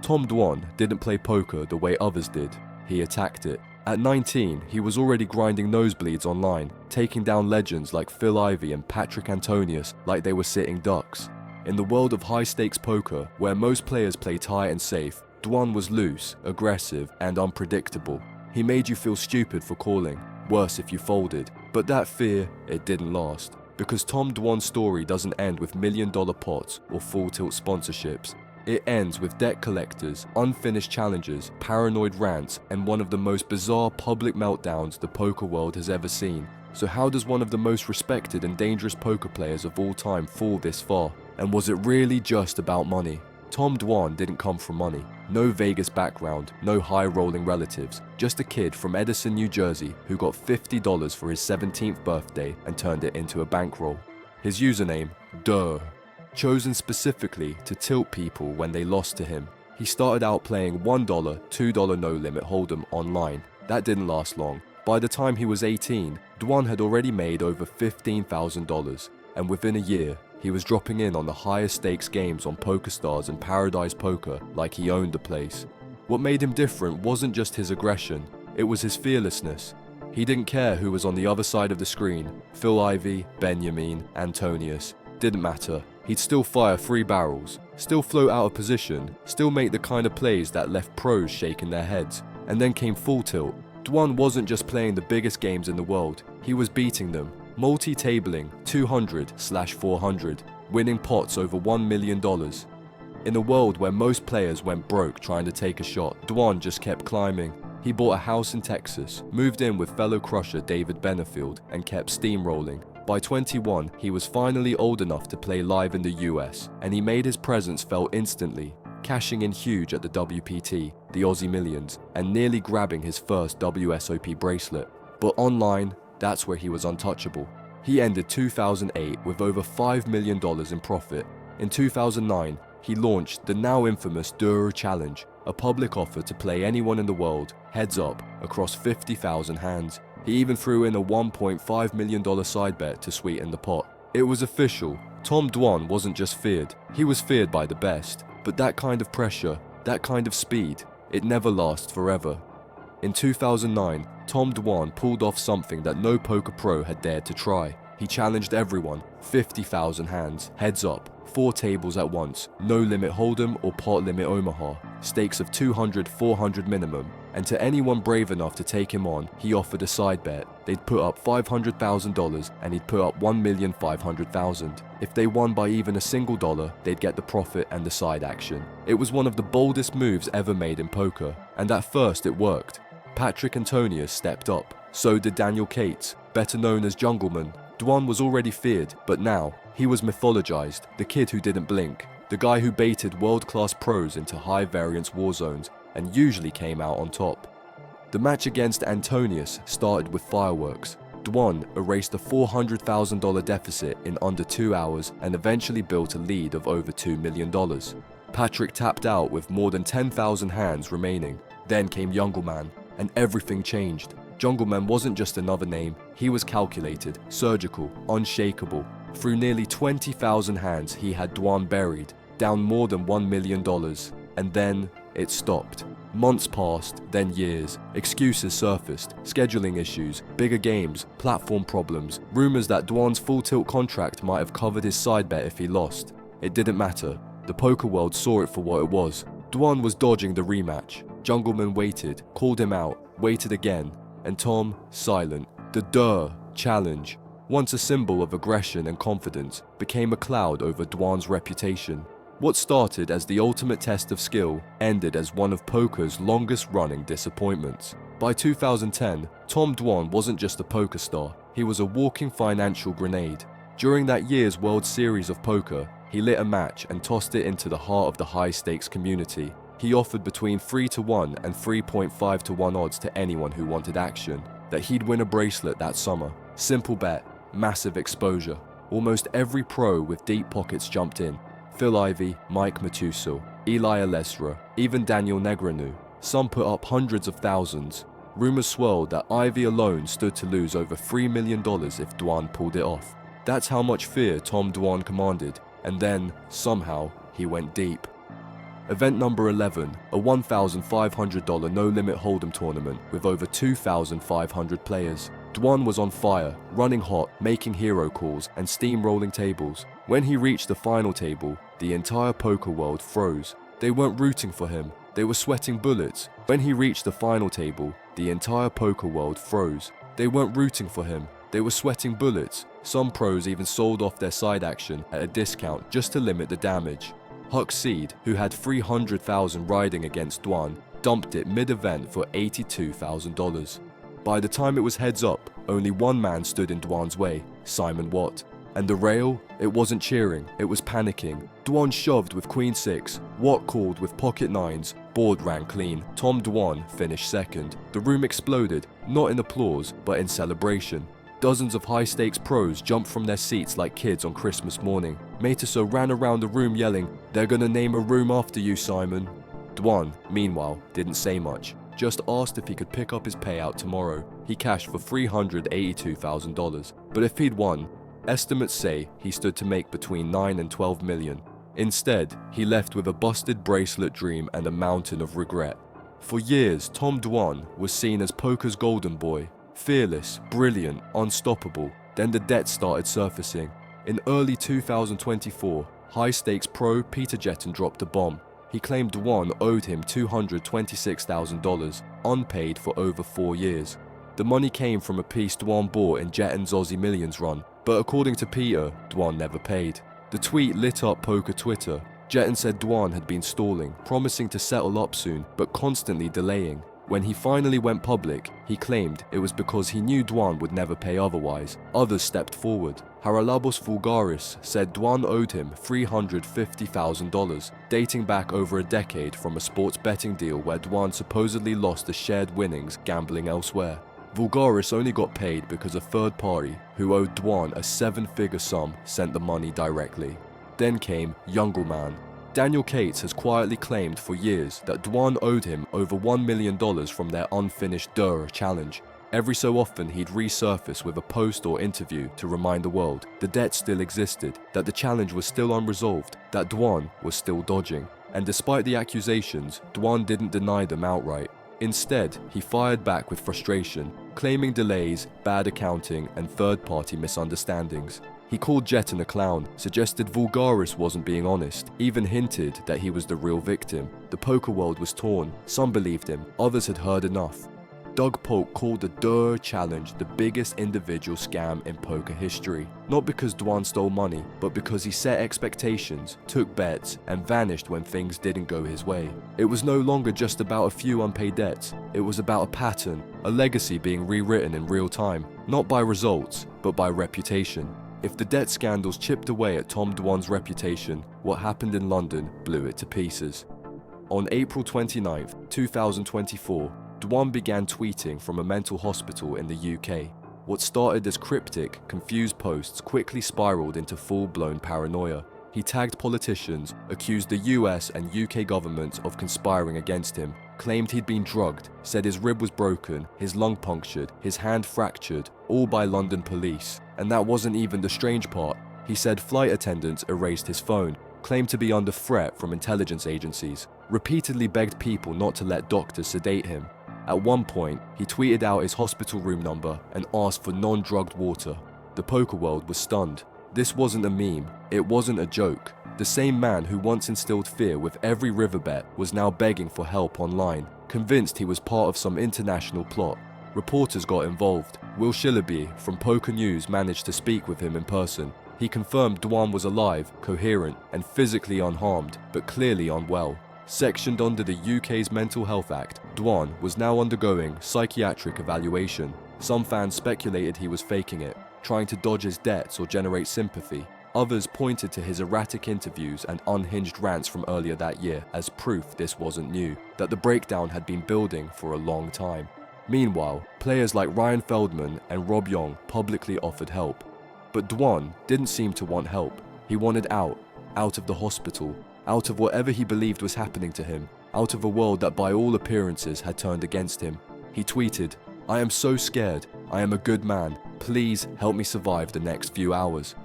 Tom Dwan didn't play poker the way others did, he attacked it. At 19, he was already grinding nosebleeds online, taking down legends like Phil Ivey and Patrick Antonius like they were sitting ducks. In the world of high-stakes poker, where most players play tight and safe, Dwan was loose, aggressive, and unpredictable. He made you feel stupid for calling, worse if you folded. But that fear, it didn't last. Because Tom Dwan's story doesn't end with million-dollar pots or full-tilt sponsorships. It ends with debt collectors, unfinished challenges, paranoid rants, and one of the most bizarre public meltdowns the poker world has ever seen. So how does one of the most respected and dangerous poker players of all time fall this far? And was it really just about money? Tom Dwan didn't come from money. No Vegas background, no high-rolling relatives, just a kid from Edison, New Jersey who got $50 for his 17th birthday and turned it into a bankroll. His username, durrrr, chosen specifically to tilt people when they lost to him. He started out playing $1, $2 no-limit hold'em online. That didn't last long. By the time he was 18, Dwan had already made over $15,000, and within a year, he was dropping in on the highest stakes games on PokerStars and Paradise Poker like he owned the place. What made him different wasn't just his aggression, it was his fearlessness. He didn't care who was on the other side of the screen, Phil Ivey, Benjamin, Antonius, didn't matter. He'd still fire 3 barrels, still float out of position, still make the kind of plays that left pros shaking their heads. And then came full tilt. Dwan wasn't just playing the biggest games in the world, he was beating them. Multi-tabling 200/400, winning pots over $1 million. In a world where most players went broke trying to take a shot, Dwan just kept climbing. He bought a house in Texas, moved in with fellow crusher David Benefield, and kept steamrolling. By 21, he was finally old enough to play live in the US, and he made his presence felt instantly, cashing in huge at the WPT, the Aussie Millions, and nearly grabbing his first WSOP bracelet. But online, that's where he was untouchable. He ended 2008 with over $5 million in profit. In 2009, he launched the now infamous durrrr challenge, a public offer to play anyone in the world, heads up, across 50,000 hands. He even threw in a $1.5 million side bet to sweeten the pot. It was official. Tom Dwan wasn't just feared, he was feared by the best. But that kind of pressure, that kind of speed, it never lasts forever. In 2009, Tom Dwan pulled off something that no poker pro had dared to try. He challenged everyone, 50,000 hands, heads up, 4 tables at once, no limit hold'em or pot limit Omaha, stakes of 200-400 minimum, and to anyone brave enough to take him on, he offered a side bet. They'd put up $500,000 and he'd put up $1,500,000. If they won by even a single dollar, they'd get the profit and the side action. It was one of the boldest moves ever made in poker, and at first it worked. Patrick Antonius stepped up, so did Daniel Cates, better known as Jungleman. Dwan was already feared, but now, he was mythologized, the kid who didn't blink, the guy who baited world-class pros into high-variance war zones, and usually came out on top. The match against Antonius started with fireworks. Dwan erased a $400,000 deficit in under 2 hours and eventually built a lead of over $2 million. Patrick tapped out with more than 10,000 hands remaining. Then came Jungleman, and everything changed. Jungleman wasn't just another name, he was calculated, surgical, unshakable. Through nearly 20,000 hands he had Dwan buried, down more than $1 million. And then it stopped. Months passed, then years. Excuses surfaced, scheduling issues, bigger games, platform problems, rumors that Dwan's full tilt contract might have covered his side bet if he lost. It didn't matter. The poker world saw it for what it was. Dwan was dodging the rematch. Jungleman waited, called him out, waited again, and Tom, silent. The durrrr challenge, once a symbol of aggression and confidence, became a cloud over Dwan's reputation. What started as the ultimate test of skill ended as one of poker's longest-running disappointments. By 2010, Tom Dwan wasn't just a poker star, he was a walking financial grenade. During that year's World Series of Poker, he lit a match and tossed it into the heart of the high-stakes community. He offered between 3-1 and 3.5-1 odds to anyone who wanted action, that he'd win a bracelet that summer. Simple bet, massive exposure. Almost every pro with deep pockets jumped in. Phil Ivey, Mike Matusow, Eli Alesra, even Daniel Negreanu. Some put up hundreds of thousands. Rumors swirled that Ivey alone stood to lose over $3 million if Dwan pulled it off. That's how much fear Tom Dwan commanded, and then, somehow, he went deep. Event number 11, a $1,500 no-limit hold'em tournament with over 2,500 players. Dwan was on fire, running hot, making hero calls, and steamrolling tables. When he reached the final table, the entire poker world froze. They weren't rooting for him, they were sweating bullets. When he reached the final table, the entire poker world froze. They weren't rooting for him, they were sweating bullets. Some pros even sold off their side action at a discount just to limit the damage. Huck Seed, who had 300,000 riding against Dwan, dumped it mid-event for $82,000. By the time it was heads up, only one man stood in Dwan's way, Simon Watt. And the rail? It wasn't cheering, it was panicking. Dwan shoved with Queen 6, Watt called with pocket 9s, board ran clean. Tom Dwan finished second. The room exploded, not in applause, but in celebration. Dozens of high-stakes pros jumped from their seats like kids on Christmas morning. Mataso ran around the room yelling, "They're gonna name a room after you, Simon." Dwan, meanwhile, didn't say much, just asked if he could pick up his payout tomorrow. He cashed for $382,000, but if he'd won, estimates say he stood to make between 9 and 12 million. Instead, he left with a busted bracelet dream and a mountain of regret. For years, Tom Dwan was seen as poker's golden boy. Fearless, brilliant, unstoppable. Then the debt started surfacing. In early 2024, high-stakes pro Peter Jetton dropped a bomb. He claimed Dwan owed him $226,000, unpaid for over 4 years. The money came from a piece Dwan bought in Jetton's Aussie Millions run, but according to Peter, Dwan never paid. The tweet lit up poker Twitter. Jetton said Dwan had been stalling, promising to settle up soon, but constantly delaying. When he finally went public, he claimed it was because he knew Dwan would never pay otherwise. Others stepped forward. Haralabos Vulgaris said Dwan owed him $350,000, dating back over a decade from a sports betting deal where Dwan supposedly lost the shared winnings gambling elsewhere. Vulgaris only got paid because a third party, who owed Dwan a 7-figure sum, sent the money directly. Then came Jungleman. Daniel Cates has quietly claimed for years that Dwan owed him over $1 million from their unfinished durrrr challenge. Every so often he'd resurface with a post or interview to remind the world the debt still existed, that the challenge was still unresolved, that Dwan was still dodging. And despite the accusations, Dwan didn't deny them outright. Instead, he fired back with frustration, claiming delays, bad accounting, and third-party misunderstandings. He called Jetton a clown, suggested Vulgaris wasn't being honest, even hinted that he was the real victim. The poker world was torn. Some believed him, others had heard enough. Doug Polk called the durrrr challenge the biggest individual scam in poker history. Not because Dwan stole money, but because he set expectations, took bets, and vanished when things didn't go his way. It was no longer just about a few unpaid debts. It was about a pattern, a legacy being rewritten in real time, not by results, but by reputation. If the debt scandals chipped away at Tom Dwan's reputation, what happened in London blew it to pieces. On April 29, 2024, Dwan began tweeting from a mental hospital in the UK. What started as cryptic, confused posts quickly spiraled into full-blown paranoia. He tagged politicians, accused the US and UK governments of conspiring against him, claimed he'd been drugged, said his rib was broken, his lung punctured, his hand fractured, all by London police. And that wasn't even the strange part. He said flight attendants erased his phone, claimed to be under threat from intelligence agencies, repeatedly begged people not to let doctors sedate him. At one point, he tweeted out his hospital room number and asked for non-drugged water. The poker world was stunned. This wasn't a meme, it wasn't a joke. The same man who once instilled fear with every river bet was now begging for help online, convinced he was part of some international plot. Reporters got involved. Will Shillaby from Poker News managed to speak with him in person. He confirmed Dwan was alive, coherent, and physically unharmed, but clearly unwell. Sectioned under the UK's Mental Health Act, Dwan was now undergoing psychiatric evaluation. Some fans speculated he was faking it, trying to dodge his debts or generate sympathy. Others pointed to his erratic interviews and unhinged rants from earlier that year as proof this wasn't new, that the breakdown had been building for a long time. Meanwhile, players like Ryan Feldman and Rob Young publicly offered help. But Dwan didn't seem to want help. He wanted out of the hospital, out of whatever he believed was happening to him, out of a world that by all appearances had turned against him. He tweeted, "I am so scared. I am a good man. Please help me survive the next few hours."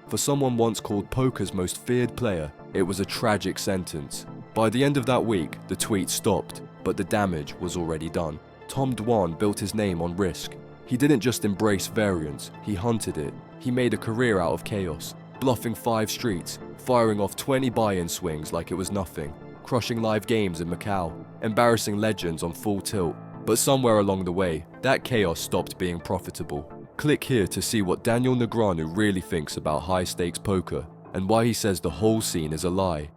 For someone once called poker's most feared player, it was a tragic sentence. By the end of that week, the tweets stopped, but the damage was already done. Tom Dwan built his name on risk. He didn't just embrace variance, he hunted it. He made a career out of chaos, bluffing 5 streets, firing off 20 buy-in swings like it was nothing, crushing live games in Macau, embarrassing legends on full tilt. But somewhere along the way, that chaos stopped being profitable. Click here to see what Daniel Negreanu really thinks about high-stakes poker and why he says the whole scene is a lie.